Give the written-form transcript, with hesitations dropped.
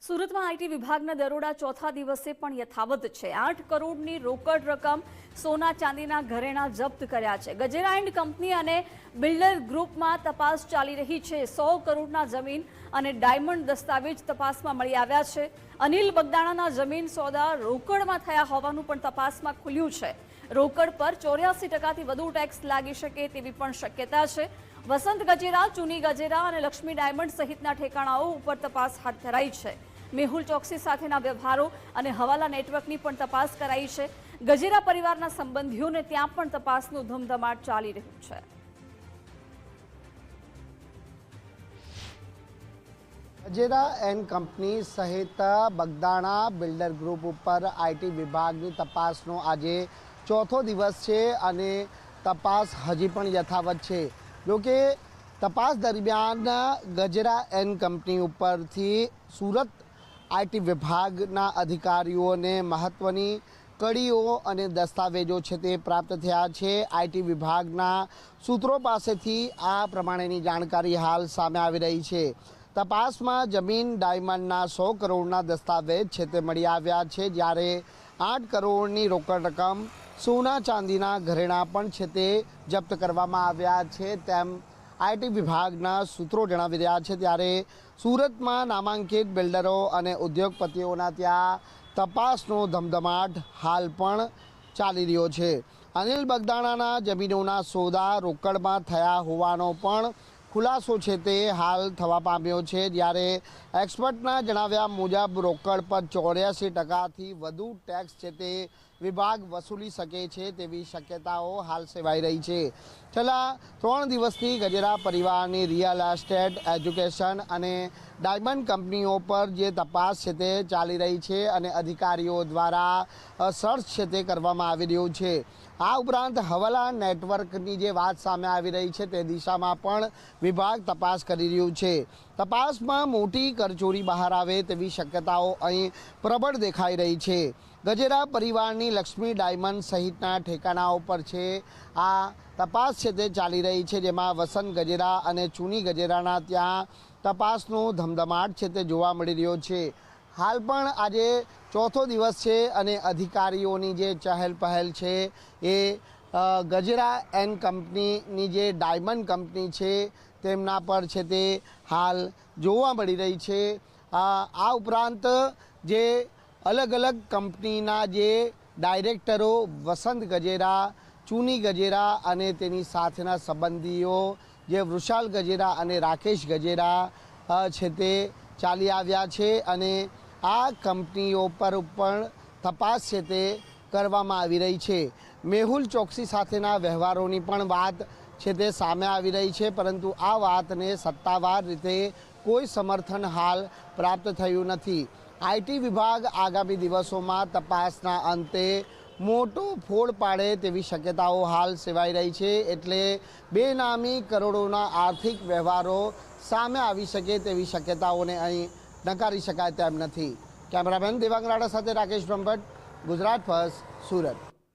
સુરતમાં આઈટી વિભાગના દરોડા ચોથા દિવસે પણ યથાવત છે। 8 કરોડની રોકડ રકમ, સોના ચાંદીના ઘરેણાં જપ્ત કર્યા છે। ગજેરા એન્ડ કંપની અને બિલ્ડર ગ્રુપમાં તપાસ ચાલી રહી છે। 100 કરોડના જમીન અને ડાયમંડ દસ્તાવેજ તપાસમાં મળી આવ્યા છે। અનિલ બગદાણાના જમીન સોદા રોકડમાં થયા હોવાનું પણ તપાસમાં ખુલ્યું છે। રોકડ પર 84% વધુ ટેક્સ લાગી શકે તેવી પણ શક્યતા છે। વસંત ગજેરા, ચુની ગજેરા અને લક્ષ્મી ડાયમંડ સહિતના ઠેકાણાઓ ઉપર તપાસ હાથ ધરાઈ છે। મેહુલ ચોકસી સાથેના વ્યવહારો અને હવાલા નેટવર્કની પણ તપાસ કરાઈ છે। ગજેરા પરિવારના સંબંધીઓને ત્યાં પણ તપાસનું ધમધમાટ ચાલી રહ્યું છે। ગજેરા એન્ડ કંપની સહિત બગદાણા બિલ્ડર ગ્રુપ ઉપર આઈટી વિભાગની તપાસનો આજે ચોથો દિવસ છે અને તપાસ હજી પણ યથાવત છે। જોકે તપાસ દરમિયાન ગજેરા એન્ડ કંપની ઉપરથી સુરત આઈટી વિભાગના અધિકારીઓને મહત્વની કડીઓ અને દસ્તાવેજો છે તે પ્રાપ્ત થયા છે। આઈટી વિભાગના સૂત્રો પાસેથી આ પ્રમાણેની જાણકારી હાલ સામે આવી રહી છે। તપાસમાં જમીન, ડાયમંડના 100 કરોડના દસ્તાવેજ છે તે મળી આવ્યા છે, જ્યારે 8 કરોડની રોકડ રકમ, સોના ચાંદીના ઘરેણાં પણ છે તે જપ્ત કરવામાં આવ્યા છે તેમ આઈટી વિભાગના સૂત્રો જણાવી રહ્યા છે। ત્યારે સુરતમાં નામાંકિત બિલ્ડરો અને ઉદ્યોગપતિઓના ત્યાં તપાસનો ધમધમાટ હાલ પણ ચાલી રહ્યો છે। અનિલ બગદાણાના જમીનોના સોદા રોકડમાં થયા હોવાનો પણ ખુલાસો છે તે હાલ થવા પામ્યો છે। જ્યારે એક્સપર્ટના જણાવ્યા મુજબ રોકડ પર 84%થી વધુ ટેક્સ છે તે વિભાગ વસૂલી શકે છે તેવી શક્યતાઓ હાલ સેવાઈ રહી છે। છેલ્લા 3 દિવસથી ગજેરા પરિવારની રિયલ એસ્ટેટ, એજ્યુકેશન અને ડાયમંડ કંપનીઓ પર જે તપાસ છે તે ચાલી રહી છે અને અધિકારીઓ દ્વારા સર્ચ છે તે કરવામાં આવી રહ્યું છે। આ ઉપરાંત હવાલા નેટવર્કની જે વાત સામે આવી રહી છે તે દિશામાં પણ વિભાગ તપાસ કરી રહ્યું છે। તપાસમાં મોટી કરચોરી બહાર આવે તેવી શક્યતાઓ અહીં પ્રબળ દેખાઈ રહી છે। ગજેરા પરિવારની લક્ષ્મી ડાયમંડ સહિતના ઠેકાણાઓ પર છે આ તપાસ છે તે ચાલી રહી છે, જેમાં વસંત ગજેરા અને ચુની ગજેરાના ત્યાં તપાસનો ધમધમાટ છે તે જોવા મળી રહ્યો છે। હાલ પણ આજે ચોથો દિવસ છે અને અધિકારીઓની જે ચહેલ પહેલ છે એ ગજેરા એન્ડ કંપનીની જે ડાયમંડ કંપની છે તેમના પર છે તે હાલ જોવા મળી રહી છે। આ ઉપરાંત જે અલગ અલગ કંપનીના જે ડાયરેક્ટરો વસંત ગજેરા, ચુની ગજેરા અને તેની સાથેના સંબંધીઓ જે વૃષાલ ગજેરા અને રાકેશ ગજેરા છે તે ચાલી આવ્યા છે અને આ કંપનીઓ પર પણ તપાસ છે તે કરવામાં આવી રહી છે। મેહુલ ચોકસી સાથેના વ્યવહારોની પણ વાત છે તે સામે આવી રહી છે, પરંતુ આ વાતને સત્તાવાર રીતે કોઈ સમર્થન હાલ પ્રાપ્ત થયું નથી। આઈટી વિભાગ આગામી દિવસોમાં તપાસના અંતે મોટો ફોડ પાડે તેવી શક્યતાઓ હાલ સેવાઈ રહી છે, એટલે બેનામી કરોડોના આર્થિક વ્યવહારો સામે આવી શકે તેવી શક્યતાઓને અહીં નકારી શકાય તેમ નથી। કેમેરામેન દેવાંગ રાણા સાથે રાકેશ બ્રહ્મભટ્ટ, ગુજરાત ફર્સ્ટ, સુરત।